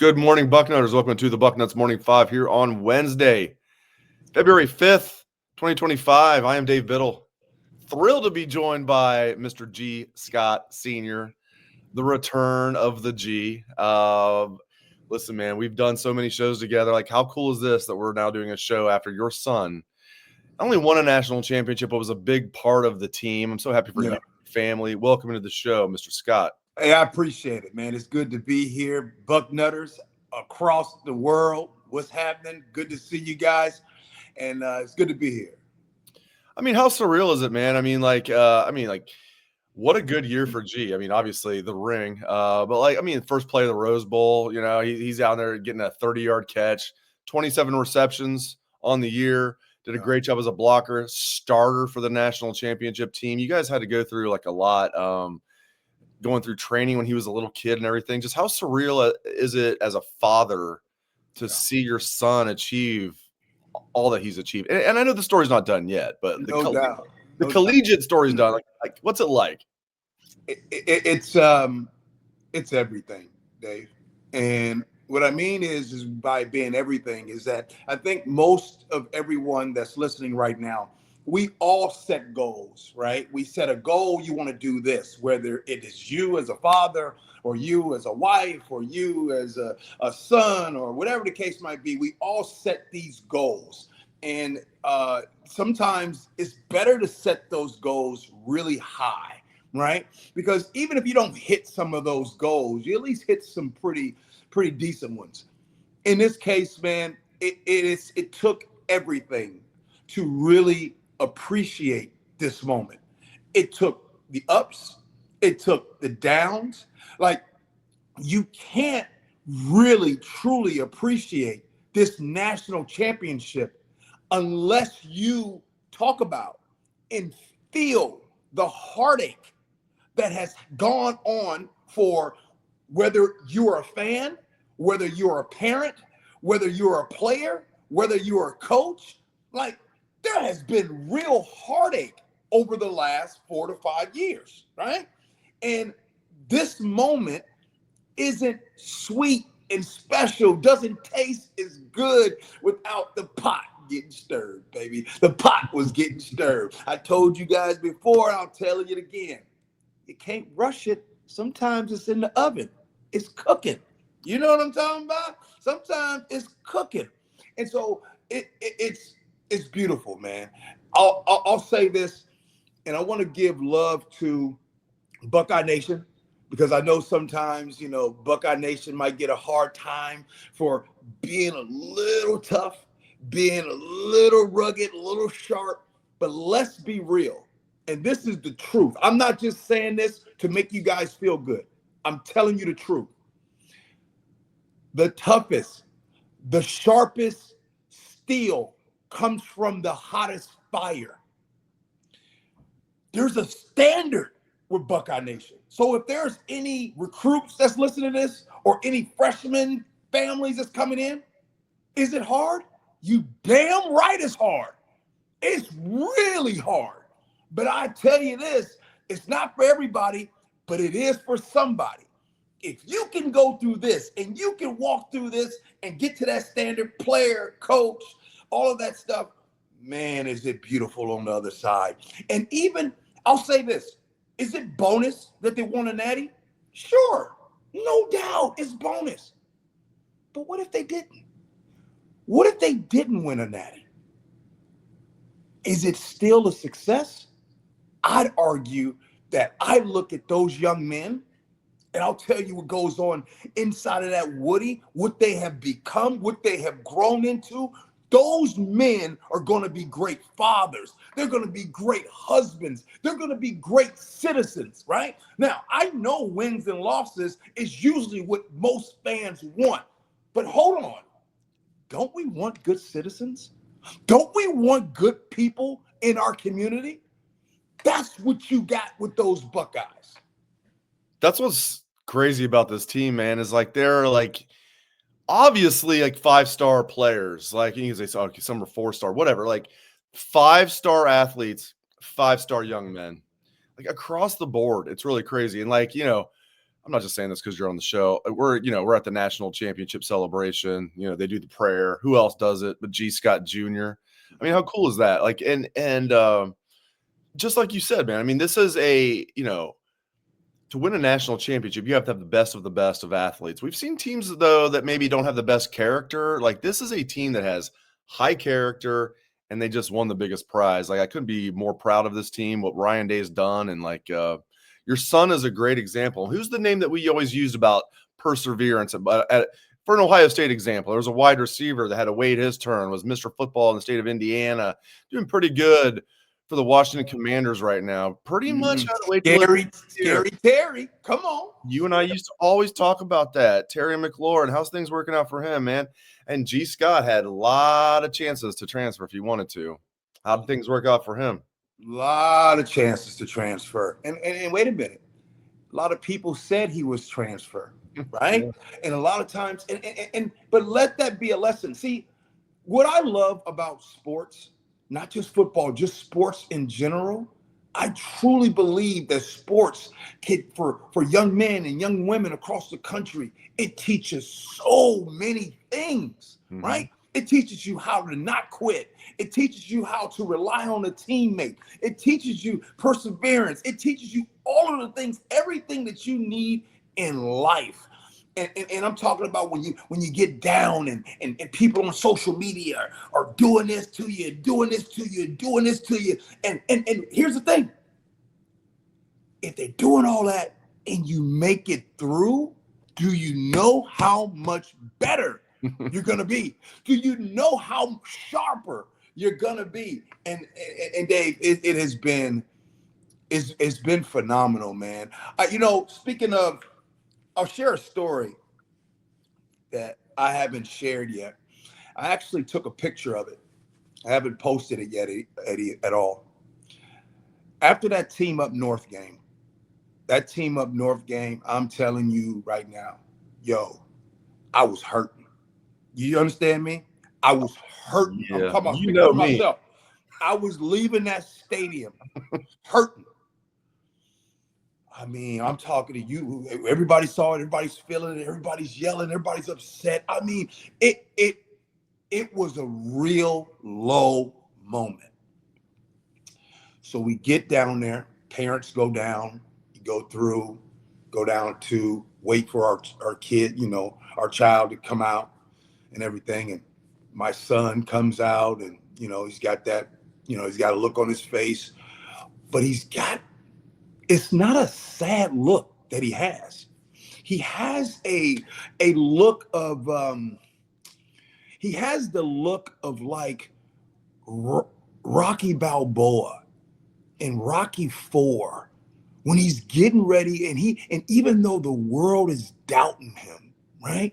Good morning, Bucknutters. Welcome to the Bucknuts Morning 5 here on Wednesday, February 5th, 2025. I am Dave Biddle. Thrilled to be joined by Mr. G. Scott Sr., the return of the G. Listen, man, we've done so many shows together. Like, how cool is this that we're now doing a show after your son not only won a national championship, but was a big part of the team. I'm so happy for you, family. Welcome to the show, Mr. Scott. Hey, I appreciate it, man. It's good to be here. Bucknutters across the world. What's happening? Good to see you guys. And it's good to be here. I mean, how surreal is it, man? What a good year for G. I mean, obviously the ring, but first play of the Rose Bowl, he's out there getting a 30-yard catch, 27 receptions on the year, did a great job as a blocker, starter for the national championship team. You guys had to go through like a lot, going through training when he was a little kid and everything. Just how surreal is it as a father to see your son achieve all that he's achieved? And I know the story's not done yet, but the collegiate story's done. Like, what's it like? It's everything, Dave. And what I mean is by being everything is that I think most of everyone that's listening right now, we all set goals, right? We set a goal. You want to do this, whether it is you as a father or you as a wife or you as a son or whatever the case might be. We all set these goals. And sometimes it's better to set those goals really high, right? Because even if you don't hit some of those goals, you at least hit some pretty decent ones. In this case, man, it took everything to really appreciate this moment. It took the ups, it took the downs. Like, you can't really truly appreciate this national championship unless you talk about and feel the heartache that has gone on for whether you're a fan, whether you're a parent, whether you're a player, whether you're a coach. Like, there has been real heartache over the last 4 to 5 years, right? And this moment isn't sweet and special, doesn't taste as good without the pot getting stirred, baby. The pot was getting stirred. I told you guys before, and I'll tell you it again. You can't rush it. Sometimes it's in the oven. It's cooking. You know what I'm talking about? Sometimes it's cooking. And so it's beautiful, man. I'll say this, and I want to give love to Buckeye Nation, because I know sometimes, Buckeye Nation might get a hard time for being a little tough, being a little rugged, a little sharp, but let's be real. And this is the truth. I'm not just saying this to make you guys feel good. I'm telling you the truth. The toughest, the sharpest steel comes from the hottest fire. There's a standard with Buckeye Nation. So if there's any recruits that's listening to this or any freshman families that's coming in, is it hard? You damn right it's hard. It's really hard. But I tell you this, it's not for everybody, but it is for somebody. If you can go through this and you can walk through this and get to that standard, player, coach, all of that stuff, man, is it beautiful on the other side. And even, I'll say this, is it bonus that they won a natty? Sure, no doubt, it's bonus. But what if they didn't? What if they didn't win a natty? Is it still a success? I'd argue that I look at those young men, and I'll tell you what goes on inside of that Woody, what they have become, what they have grown into. Those men are going to be great fathers. They're going to be great husbands. They're going to be great citizens, right? Now, I know wins and losses is usually what most fans want. But hold on. Don't we want good citizens? Don't we want good people in our community? That's what you got with those Buckeyes. That's what's crazy about this team, man, is like they're like obviously like 5-star players. Like you can say, okay, some are 4-star, whatever. Like 5-star athletes, 5-star young men, like across the board. It's really crazy. And like, I'm not just saying this because you're on the show. We're at the national championship celebration. They do the prayer. Who else does it but G. Scott Jr.? I mean, how cool is that? Like, and just like you said, man, I mean, this is to win a national championship, you have to have the best of athletes. We've seen teams, though, that maybe don't have the best character. Like, this is a team that has high character, and they just won the biggest prize. Like, I couldn't be more proud of this team, what Ryan Day's done. And, like, your son is a great example. Who's the name that we always used about perseverance? For an Ohio State example, there was a wide receiver that had to wait his turn, was Mr. Football in the state of Indiana, doing pretty good for the Washington Commanders right now. Pretty much had to wait. Scary Terry. Come on. You and I used to always talk about that. Terry McLaurin, how's things working out for him, man? And G. Scott had a lot of chances to transfer if he wanted to. How did things work out for him? A lot of chances to transfer. And wait a minute. A lot of people said he was transfer, right? Yeah. And a lot of times, but let that be a lesson. See, what I love about sports, not just football, just sports in general, I truly believe that sports for young men and young women across the country, it teaches so many things, right? It teaches you how to not quit. It teaches you how to rely on a teammate. It teaches you perseverance. It teaches you all of the things, everything that you need in life. And I'm talking about when you get down and people on social media are doing this to you, doing this to you, doing this to you. And here's the thing. If they're doing all that and you make it through, do you know how much better you're going to be? Do you know how sharper you're going to be? And Dave, it has been, it's been phenomenal, man. Speaking of, I'll share a story that I haven't shared yet. I actually took a picture of it. I haven't posted it yet, Eddie, at all. After that Team Up North game, I'm telling you right now, I was hurting. You understand me? I was hurting. Yeah. I'm talking about myself. I was leaving that stadium hurting. I mean, I'm talking to you. Everybody saw it. Everybody's feeling it. Everybody's yelling. Everybody's upset. I mean, it was a real low moment. So we get down there. Parents go down. You go down to wait for our kid, our child to come out and everything. And my son comes out, and he's got that, he's got a look on his face, but it's not a sad look that he has. He has a look of, he has the look of like Rocky Balboa in Rocky IV, when he's getting ready and even though the world is doubting him, right?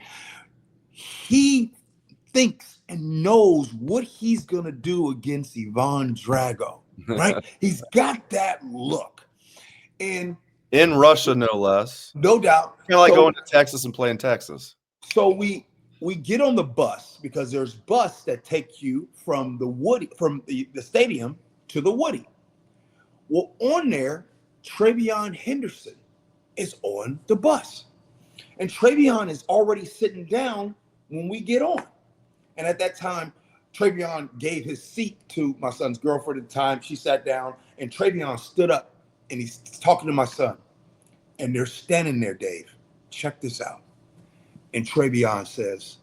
He thinks and knows what he's going to do against Ivan Drago, right? He's got that look. And in Russia, no less. No doubt. Kind of like going to Texas and playing Texas. So we get on the bus, because there's bus that take you from the stadium to the Woody. Well, on there, Travion Henderson is on the bus. And Travion is already sitting down when we get on. And at that time, Travion gave his seat to my son's girlfriend at the time. She sat down, and Travion stood up. And he's talking to my son, and they're standing there, Dave. Check this out. And Travion says,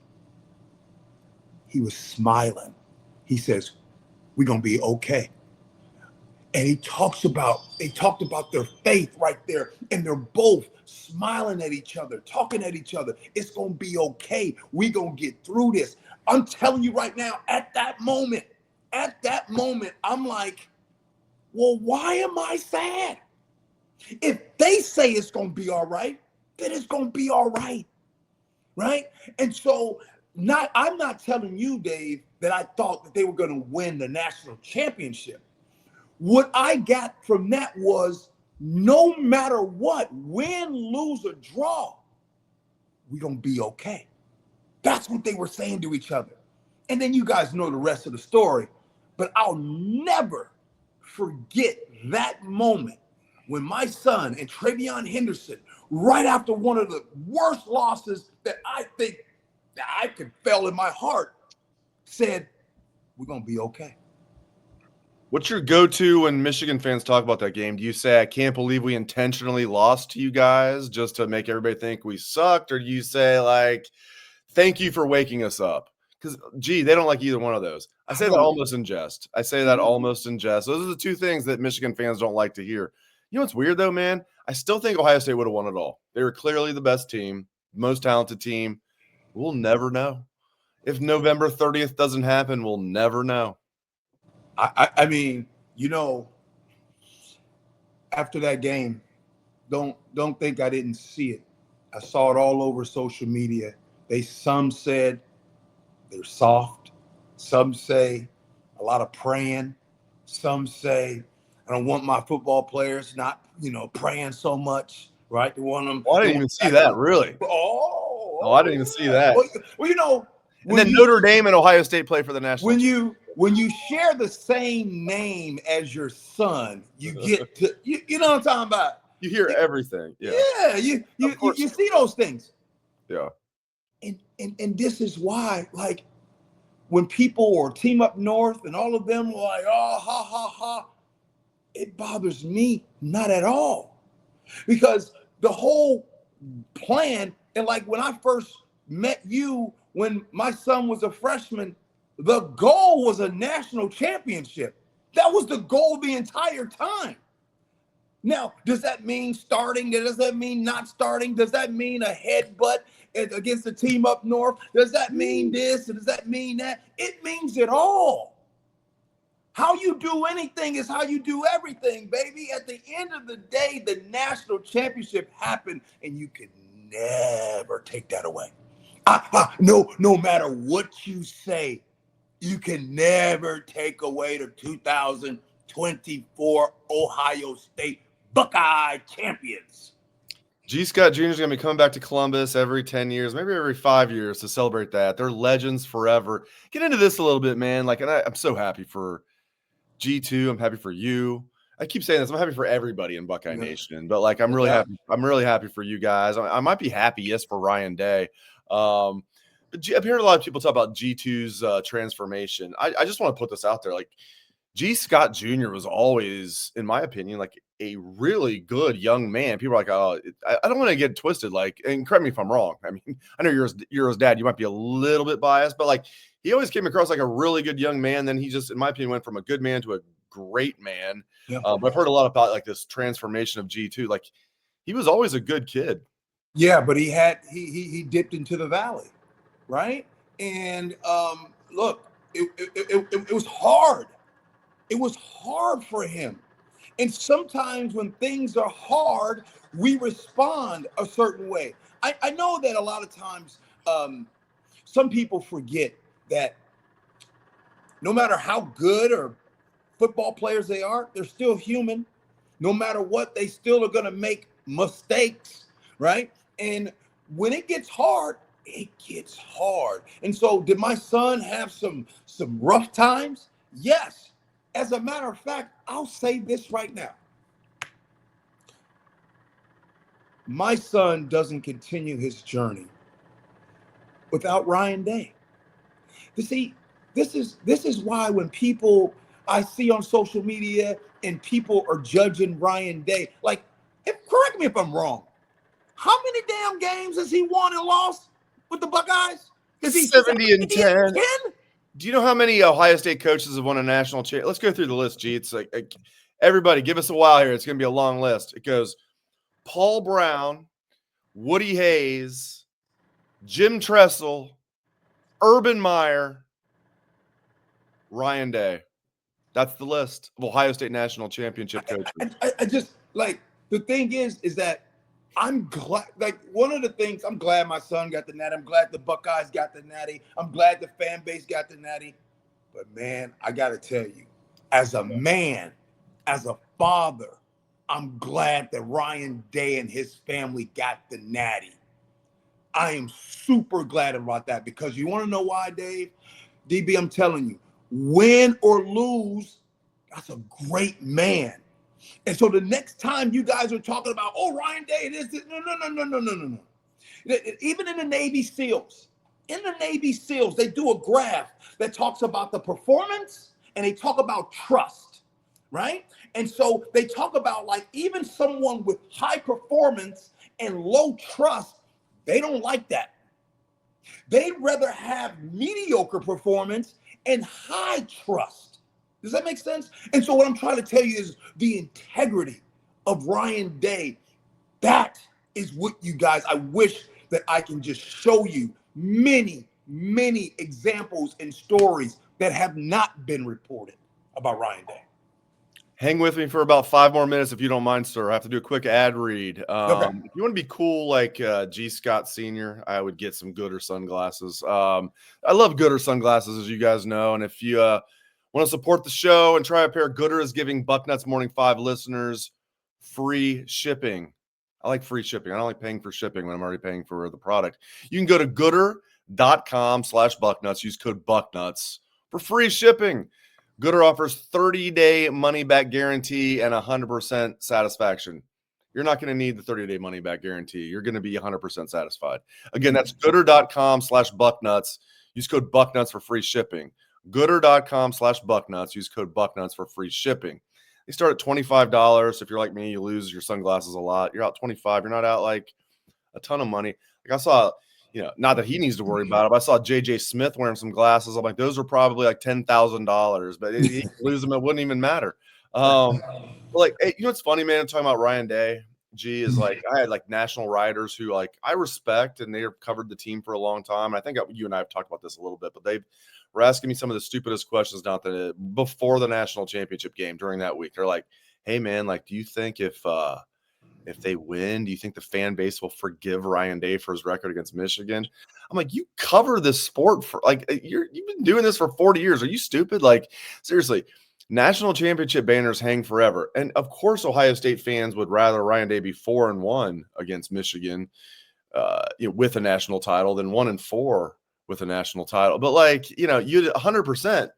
he was smiling. He says, we're going to be okay. And they talked about their faith right there. And they're both smiling at each other, talking at each other. It's going to be okay. We're going to get through this. I'm telling you right now, at that moment, I'm like, well, why am I sad? If they say it's going to be all right, then it's going to be all right, right? And so I'm not telling you, Dave, that I thought that they were going to win the national championship. What I got from that was, no matter what, win, lose, or draw, we're going to be okay. That's what they were saying to each other. And then you guys know the rest of the story, but I'll never forget that moment when my son and Travion Henderson, right after one of the worst losses that I think that I could feel in my heart, said, we're going to be okay. What's your go-to when Michigan fans talk about that game? Do you say, I can't believe we intentionally lost to you guys just to make everybody think we sucked? Or do you say, like, thank you for waking us up? Because, gee, they don't like either one of those. I say that almost in jest. I say that almost in jest. Those are the two things that Michigan fans don't like to hear. You know what's weird, though, man? I still think Ohio State would have won it all. They were clearly the best team, most talented team. We'll never know. If November 30th doesn't happen, we'll never know. I mean, you know, after that game, don't think I didn't see it. I saw it all over social media. Some said they're soft. Some say a lot of praying. Some say I don't want my football players not, praying so much, right? They want them. I didn't even see that, really. Oh, I didn't even see that. Well, and then Notre Dame and Ohio State play for the national. When you share the same name as your son, you get to you know what I'm talking about. You hear everything. Yeah. Yeah. You see those things. Yeah. And this is why, like, when people or Team Up North and all of them were like, oh, ha, ha, ha, it bothers me not at all. Because the whole plan, and like when I first met you, when my son was a freshman, the goal was a national championship. That was the goal the entire time. Now, does that mean starting? Does that mean not starting? Does that mean a headbutt against the team up north? Does that mean this? Does that mean that? It means it all. How you do anything is how you do everything, baby. At the end of the day, the national championship happened, and you can never take that away. No matter what you say, you can never take away the 2024 Ohio State Buckeye champions. G. Scott Jr. is going to be coming back to Columbus every 10 years, maybe every 5 years to celebrate that. They're legends forever. Get into this a little bit, man. Like, and I'm so happy for G2. I'm happy for you. I keep saying this. I'm happy for everybody in Buckeye Nation, but like, I'm really happy. I'm really happy for you guys. I might be happy, yes, for Ryan Day. But I've heard a lot of people talk about G2's transformation. I just want to put this out there. Like, G. Scott Jr. was always, in my opinion, like a really good young man. People are like, oh, I don't want to get twisted. Like, and correct me if I'm wrong. I mean, I know you're his dad. You might be a little bit biased, but like, he always came across like a really good young man. Then he just, in my opinion, went from a good man to a great man. Yeah. But I've heard a lot about like this transformation of G2. Like, he was always a good kid. Yeah, but he dipped into the valley, right? And look, it was hard. It was hard for him. And sometimes when things are hard, we respond a certain way. I know that a lot of times some people forget that no matter how good or football players they are, they're still human. No matter what, they still are going to make mistakes, right? And when it gets hard, it gets hard. And so did my son have some rough times? Yes. As a matter of fact, I'll say this right now. My son doesn't continue his journey without Ryan Day. You see, this is why when people I see on social media and people are judging Ryan Day, like, correct me if I'm wrong. How many damn games has he won and lost with the Buckeyes? Is he 70-10? Do you know how many Ohio State coaches have won a national championship? Let's go through the list, G. It's like everybody, give us a while here. It's going to be a long list. It goes Paul Brown, Woody Hayes, Jim Tressel, Urban Meyer, Ryan Day. That's the list of Ohio State national championship coaches. I just, like, the thing is that I'm glad, like, one of the things, I'm glad my son got the natty. I'm glad the Buckeyes got the natty. I'm glad the fan base got the natty. But, man, I got to tell you, as a man, as a father, I'm glad that Ryan Day and his family got the natty. I am super glad about that because you want to know why, Dave? DB, I'm telling you, win or lose, that's a great man. And so the next time you guys are talking about, oh, Ryan Day, this, no. Even in the Navy SEALs, they do a graph that talks about the performance and they talk about trust, right? And so they talk about like even someone with high performance and low trust, they don't like that. They'd rather have mediocre performance and high trust. Does that make sense? And so what I'm trying to tell you is the integrity of Ryan Day. That is what you guys, I wish that I can just show you many, many examples and stories that have not been reported about Ryan Day. Hang with me for about 5 more minutes if you don't mind, sir. I have to do a quick ad read. Okay. If you want to be cool like G. Scott Sr., I would get some Gooder sunglasses. I love Gooder sunglasses, as you guys know. And if you want to support the show and try a pair, Gooder is giving Bucknuts Morning 5 listeners free shipping. I like free shipping. I don't like paying for shipping when I'm already paying for the product. You can go to gooder.com/Bucknuts. Use code Bucknuts for free shipping. Gooder offers 30-day money-back guarantee and 100% satisfaction. You're not going to need the 30-day money-back guarantee. You're going to be 100% satisfied. Again, that's gooder.com/Bucknuts. Use code Bucknuts for free shipping. Gooder.com/Bucknuts. Use code Bucknuts for free shipping. They start at $25. If you're like me, you lose your sunglasses a lot. You're out $25. You're not out like a ton of money. Like I saw, not that he needs to worry about it, but I saw J.J. Smith wearing some glasses. I'm like, those are probably like $10,000, but he lose them. It wouldn't even matter. But like, hey, what's funny, man? I'm talking about Ryan Day. G is like, I had like national writers who like I respect, and they have covered the team for a long time. And I think you and I have talked about this a little bit, but they were asking me some of the stupidest questions before the national championship game during that week. They're like, hey man, like, do you think if they win, do you think the fan base will forgive Ryan Day for his record against Michigan? I'm like, you cover this sport for like you've been doing this for 40 years. Are you stupid? Like, seriously, national championship banners hang forever. And of course, Ohio State fans would rather Ryan Day be 4-1 against Michigan, with a national title than 1-4 with a national title. But like, you'd 100%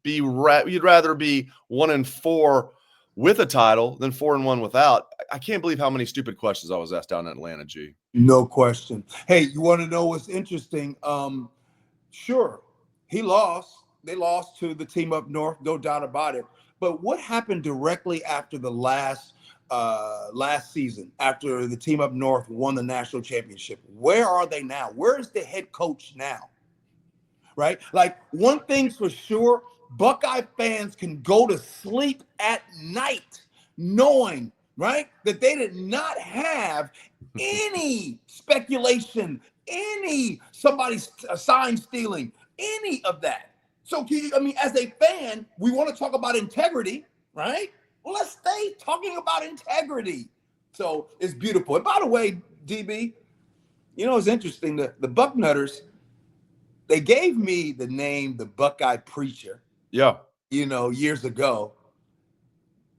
you'd rather be 1-4 with a title than 4-1 without. I can't believe how many stupid questions I was asked down in Atlanta, G. No question. Hey, you want to know what's interesting? Sure, he lost. They lost to the team up north, no doubt about it. But what happened directly after the last season, after the team up north won the national championship? Where are they now? Where is the head coach now? Right? Like, one thing's for sure, Buckeye fans can go to sleep at night knowing, right, that they did not have any speculation, somebody sign stealing, any of that. So, as a fan, we want to talk about integrity, right? Well, let's stay talking about integrity. So it's beautiful. And by the way, DB, it's interesting. The Bucknutters, they gave me the name, the Buckeye Preacher. Yeah. Years ago.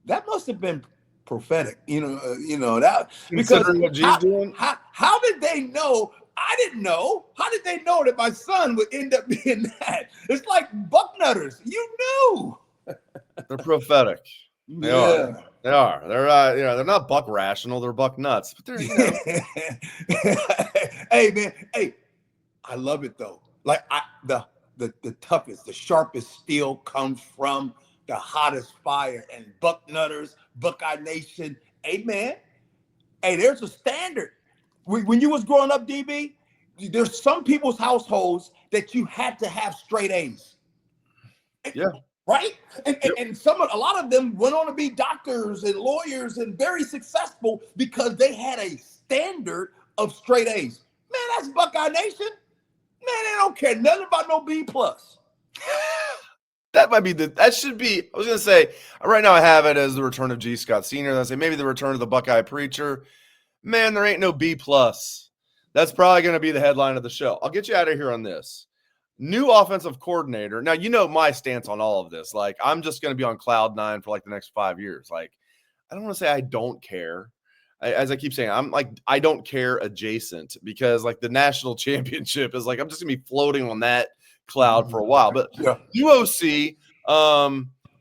That must have been prophetic, that, because what G's doing. How did they know? I didn't know. How did they know that my son would end up being that? It's like Bucknutters. You knew. They're prophetic. They are. They're not buck rational. They're buck nuts. But they're, Hey man. Hey, I love it though. Like the toughest, the sharpest steel comes from the hottest fire. And Bucknutters, Buckeye Nation. Hey man. Hey, there's a standard. When you was growing up, DB, there's some people's households that you had to have straight A's. Yeah. Right? And a lot of them went on to be doctors and lawyers and very successful because they had a standard of straight A's. Man, that's Buckeye Nation. Man, they don't care nothing about no B+. That should be, I was going to say, right now I have it as the return of G. Scott Sr. I say maybe the return of the Buckeye Preacher. Man, there ain't no B+. That's probably going to be the headline of the show. I'll get you out of here on this. New offensive coordinator. Now, my stance on all of this. Like, I'm just going to be on cloud 9 for like the next 5 years. Like, I don't want to say I don't care. As I keep saying, I'm like, I don't care adjacent, because like the national championship is like, I'm just going to be floating on that cloud for a while. But yeah. UOC,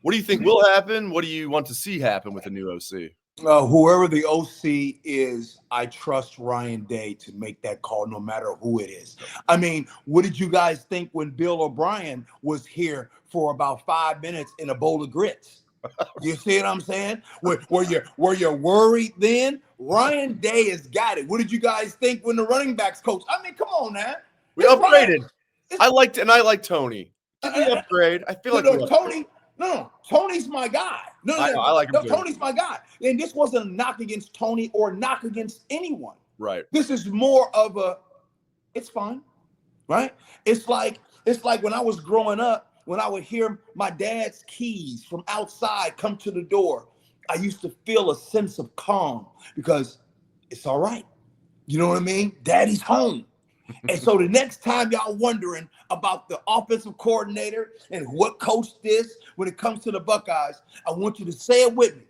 What do you think will happen? What do you want to see happen with the new OC? Whoever the OC is, I trust Ryan Day to make that call no matter who it is. I mean, what did you guys think when Bill O'Brien was here for about 5 minutes in a bowl of grits? You see what I'm saying? Were you worried then? Ryan Day has got it. What did you guys think when the running backs coach? I mean, come on now. We upgraded. I like Tony. Did we upgrade? I feel like Tony. No, Tony's my guy. No, I like him too. Tony's my guy. And this wasn't a knock against Tony or a knock against anyone. Right. This is more of it's fun, right? It's like when I was growing up, when I would hear my dad's keys from outside come to the door, I used to feel a sense of calm because it's all right. You know what I mean? Daddy's home. And so the next time y'all wondering about the offensive coordinator and what coach this when it comes to the Buckeyes, I want you to say it with me.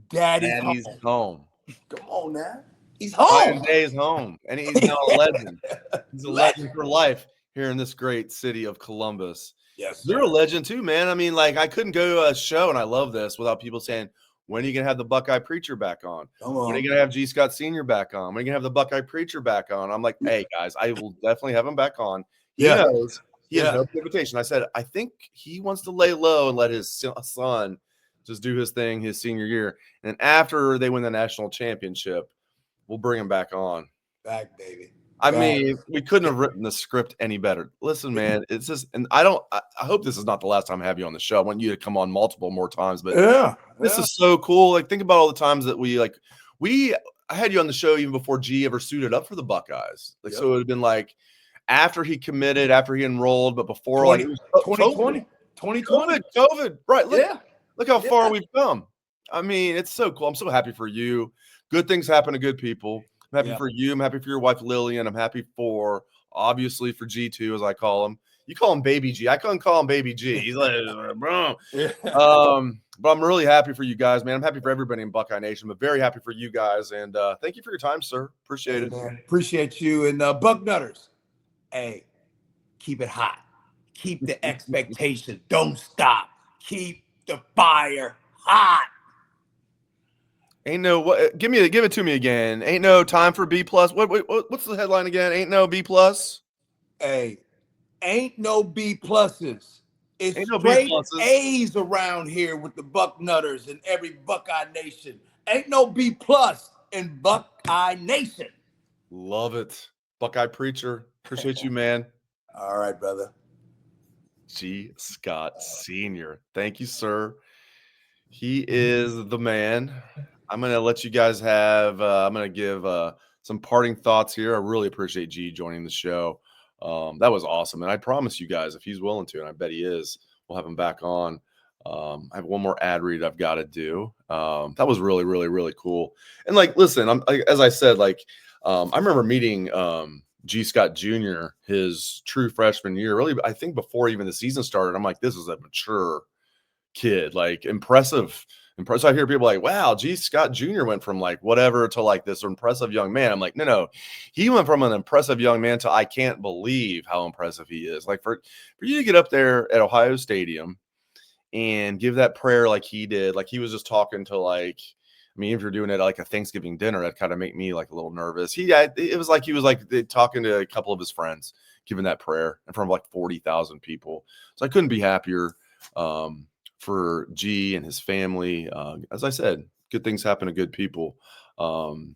Daddy's home. Come on now. He's home. Ryan Day's home. And he's now a legend. He's a legend for life here in this great city of Columbus. Yes, sir. You're a legend too, man. I mean, like, I couldn't go to a show, and I love this, without people saying, when are you going to have the Buckeye Preacher back on? When are you going to have G. Scott Sr. back on? When are you going to have the Buckeye Preacher back on? I'm like, hey, guys, I will definitely have him back on. He knows. He has no invitation. I said, I think he wants to lay low and let his son just do his thing his senior year. And after they win the national championship, we'll bring him back on. Back, baby. I mean, we couldn't have written the script any better. Listen, man, it's just, and I hope this is not the last time I have you on the show. I want you to come on multiple more times, but this is so cool. Like, think about all the times that I had you on the show even before G ever suited up for the Buckeyes. Like, so it would have been like after he committed, after he enrolled, but before 2020, COVID. Right. Look how far we've come. I mean, it's so cool. I'm so happy for you. Good things happen to good people. I'm happy for you. I'm happy for your wife, Lillian. I'm happy obviously for G2, as I call him. You call him Baby G. I couldn't call him Baby G. He's like, bro. But I'm really happy for you guys, man. I'm happy for everybody in Buckeye Nation, but very happy for you guys. And thank you for your time, sir. Appreciate it. Man. Appreciate you. And Bucknutters, hey, keep it hot. Keep the expectation. Don't stop. Keep the fire hot. Ain't no what? Give it to me again. Ain't no time for B plus. What's the headline again? Ain't no B plus. Hey, ain't no B pluses. It's ain't no straight B pluses. A's around here with the Bucknutters and every Buckeye Nation. Ain't no B plus in Buckeye Nation. Love it, Buckeye Preacher. Appreciate you, man. All right, brother. G. Scott Sr. Thank you, sir. He is the man. I'm going to let you guys have I'm going to give some parting thoughts here. I really appreciate G joining the show. That was awesome. And I promise you guys, if he's willing to, and I bet he is, we'll have him back on. I have one more ad read I've got to do. That was really, really, really cool. And like, listen, as I said, like, I remember meeting G. Scott Jr. his true freshman year, really, I think before even the season started. I'm like, this is a mature kid, like impressive. I hear people like, wow, G. Scott Jr. went from like whatever to like this impressive young man. I'm like, no. He went from an impressive young man to I can't believe how impressive he is. Like for you to get up there at Ohio Stadium and give that prayer like he did, like he was just talking to like, I mean, if you're doing it at like a Thanksgiving dinner, that kind of make me like a little nervous. It was like he was like talking to a couple of his friends, giving that prayer in front of like 40,000 people. So I couldn't be happier. For G and his family. As I said, good things happen to good people. I want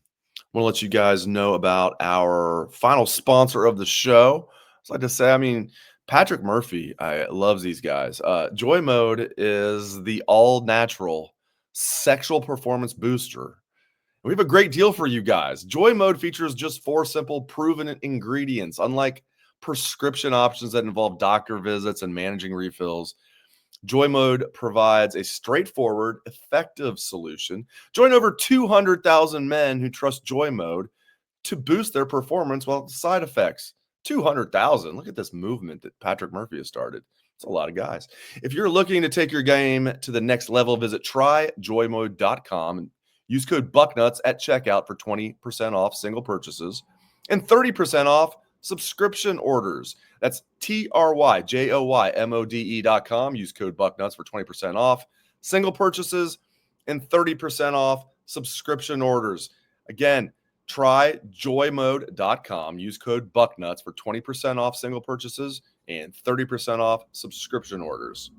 to let you guys know about our final sponsor of the show. I'd like to say, I mean, Patrick Murphy, I loves these guys. Joy Mode is the all-natural sexual performance booster. We have a great deal for you guys. Joy Mode features just 4 simple, proven ingredients. Unlike prescription options that involve doctor visits and managing refills, Joy Mode provides a straightforward, effective solution. Join over 200,000 men who trust Joy Mode to boost their performance without side effects. 200,000. Look at this movement that Patrick Murphy has started. It's a lot of guys. If you're looking to take your game to the next level, visit tryjoymode.com and use code Bucknuts at checkout for 20% off single purchases and 30% off subscription orders. That's TRYJOYMODE.com. Use code Bucknuts for 20% off single purchases and 30% off subscription orders. Again, try joymode.com. Use code Bucknuts for 20% off single purchases and 30% off subscription orders.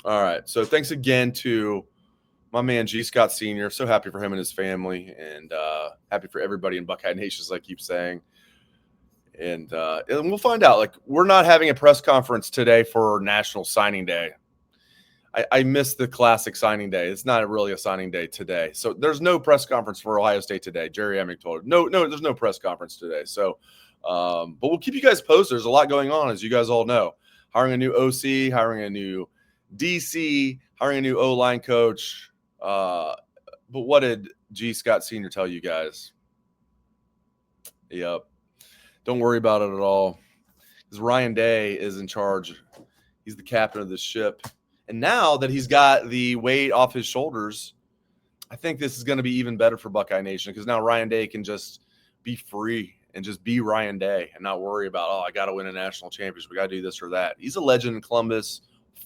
All right. So thanks again to my man G. Scott Sr. So happy for him and his family, and happy for everybody in Buckeye Nation, as I keep saying. And we'll find out. Like, we're not having a press conference today for National Signing Day. I missed the classic signing day. It's not really a signing day today. So there's no press conference for Ohio State today. Jerry Emick told him. No, there's no press conference today. So, but we'll keep you guys posted. There's a lot going on, as you guys all know. Hiring a new OC, hiring a new DC, hiring a new O-line coach. But what did G. Scott Sr. tell you guys? Yep. Don't worry about it at all, because Ryan Day is in charge. He's the captain of this ship. And now that he's got the weight off his shoulders, I think this is going to be even better for Buckeye Nation, because now Ryan Day can just be free and just be Ryan Day and not worry about, I got to win a national championship. We got to do this or that. He's a legend in Columbus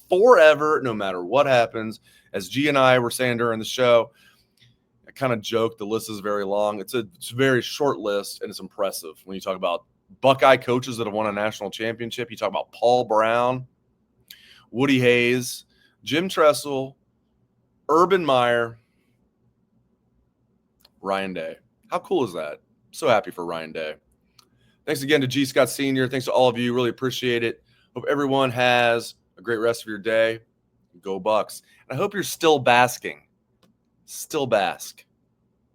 forever, no matter what happens. As G and I were saying during the show, I kind of joked the list is very long. It's a very short list, and it's impressive. When you talk about Buckeye coaches that have won a national championship, you talk about Paul Brown, Woody Hayes, Jim Tressel, Urban Meyer, Ryan Day. How cool is that? So happy for Ryan Day. Thanks again to G. Scott Sr. Thanks to all of you. Really appreciate it. Hope everyone has a great rest of your day. Go Bucks. And I hope you're still basking. Still bask.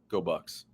Go Bucks.